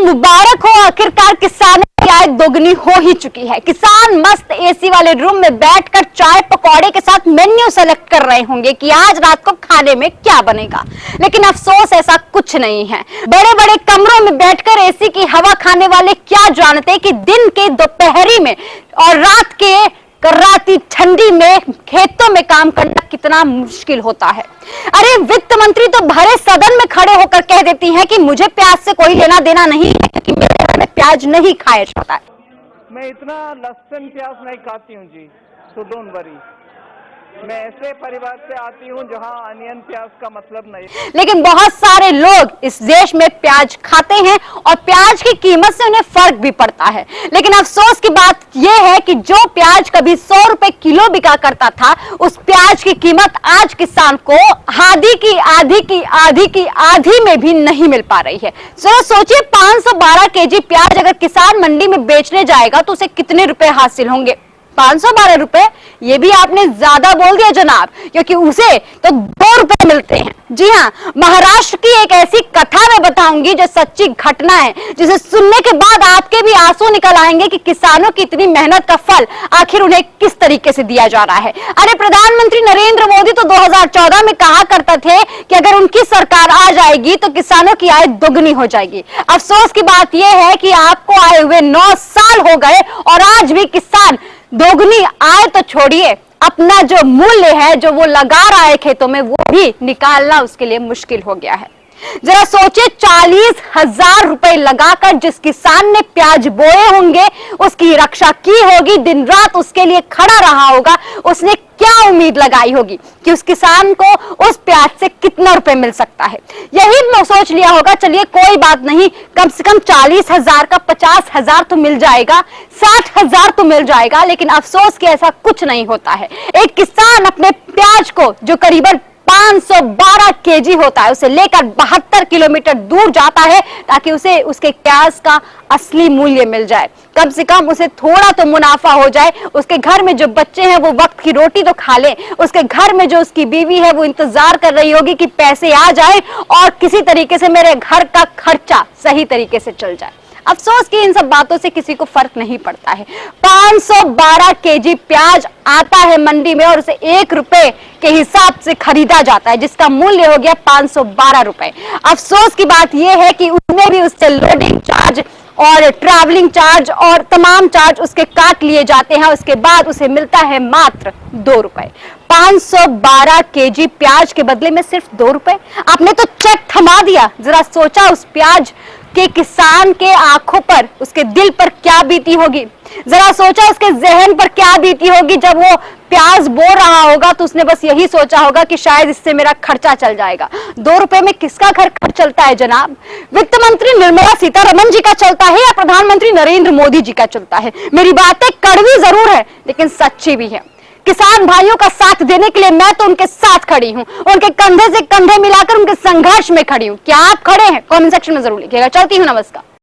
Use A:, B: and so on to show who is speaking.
A: मुबारक हो, आखिरकार किसानों की आय दोगुनी हो ही चुकी है। किसान मस्त एसी वाले रूम में बैठकर चाय पकौड़े के साथ मेन्यू सेलेक्ट कर रहे होंगे कि आज रात को खाने में क्या बनेगा, लेकिन अफसोस ऐसा कुछ नहीं है। बड़े बड़े कमरों में बैठकर एसी की हवा खाने वाले क्या जानते कि दिन के दोपहरी में और रात के कराती ठंडी में खेतों में काम करना कितना मुश्किल होता है। अरे वित्त मंत्री तो भरे सदन में खड़े होकर कह देती हैं कि मुझे प्याज से कोई लेना देना नहीं है क्योंकि मेरे घर में प्याज नहीं खाया जाता है।
B: मैं इतना लहसुन प्याज नहीं खाती हूँ जी, तो डोंट वरी। मैं ऐसे परिवार से आती हूँ जहाँ अनियन प्याज का मतलब नहीं।
A: लेकिन बहुत सारे लोग इस देश में प्याज खाते हैं और प्याज की कीमत से उन्हें फर्क भी पड़ता है। लेकिन अफसोस की बात यह है कि जो प्याज कभी 100 रुपए किलो बिका करता था, उस प्याज की कीमत आज किसान को आधी की आधी में भी नहीं मिल पा रही है। सोचिए 512 केजी प्याज अगर किसान मंडी में बेचने जाएगा तो उसे कितने रुपए हासिल होंगे? 512 रुपए, ये भी आपने ज्यादा बोल दिया जनाब, क्योंकि उसे तो 2 रुपए मिलते हैं। जी हाँ, महाराष्ट्र की एक ऐसी कथा मैं बताऊंगी जो सच्ची घटना है, जिसे सुनने के बाद आपके भी आंसू निकल आएंगे कि किसानों की इतनी मेहनत का फल आखिर उन्हें किस तरीके से दिया जा रहा है। अरे प्रधानमंत्री नरेंद्र मोदी तो 2014 में कहा करते थे कि अगर उनकी सरकार आ जाएगी तो किसानों की आय दोगुनी हो जाएगी। अफसोस की बात यह है कि आपको आए हुए 9 साल हो गए और आज भी किसान दोगुनी आय तो छोड़िए, अपना जो मूल्य है जो वो लगा रहा है खेतों में, वो भी निकालना उसके लिए मुश्किल हो गया है। जरा सोचिए, 40,000 रुपए लगाकर जिस किसान ने प्याज बोए होंगे, उसकी रक्षा की होगी, दिन रात उसके लिए खड़ा रहा होगा, उसने क्या उम्मीद लगाई होगी कि उस किसान को उस प्याज से कितना रुपए मिल सकता है। यही सोच लिया होगा, चलिए कोई बात नहीं, कम से कम 40,000 का 50,000 तो मिल जाएगा, 60,000 तो मिल जाएगा। लेकिन अफसोस कि ऐसा कुछ नहीं होता है। एक किसान अपने प्याज को जो करीबन 512 केजी होता है, उसे लेकर 72 किलोमीटर दूर जाता है ताकि उसे उसके प्याज का असली मूल्य मिल जाए, कम से कम उसे थोड़ा तो मुनाफा हो जाए। उसके घर में जो बच्चे हैं वो वक्त की रोटी तो खा ले, उसके घर में जो उसकी बीवी है वो इंतजार कर रही होगी कि पैसे आ जाए और किसी तरीके से मेरे घर का खर्चा सही तरीके से चल जाए। अफसोस कि इन सब बातों से किसी को फर्क नहीं पड़ता है। 512 केजी प्याज आता है मंडी में और उसे 1 रुपए के हिसाब से खरीदा जाता है, जिसका मूल्य हो गया 512 रुपए। अफसोस की बात यह है कि उसमें भी उससे लोडिंग चार्ज और ट्रैवलिंग चार्ज और तमाम चार्ज उसके काट लिए जाते हैं। उसके बाद उसे मिलता है मात्र 2 रुपए। 512 केजी प्याज के बदले में सिर्फ 2 रुपए। आपने तो चेक थमा दिया। जरा सोचा उस प्याज के किसान के आंखों पर, उसके दिल पर क्या बीती होगी। जरा सोचा उसके जहन पर क्या बीती होगी जब वो प्याज बो रहा होगा, तो उसने बस यही सोचा होगा कि शायद इससे मेरा खर्चा चल जाएगा। 2 रुपए में किसका घर खर्च चलता है जनाब? वित्त मंत्री निर्मला सीतारमण जी का चलता है या प्रधानमंत्री नरेंद्र मोदी जी का चलता है? मेरी बातें कड़वी जरूर है लेकिन सच्ची भी है। किसान भाइयों का साथ देने के लिए मैं तो उनके साथ खड़ी हूं, उनके कंधे से कंधे मिलाकर उनके संघर्ष में खड़ी हूं। क्या आप खड़े हैं? कमेंट सेक्शन में जरूर लिखिएगा। चलती हूं, नमस्कार।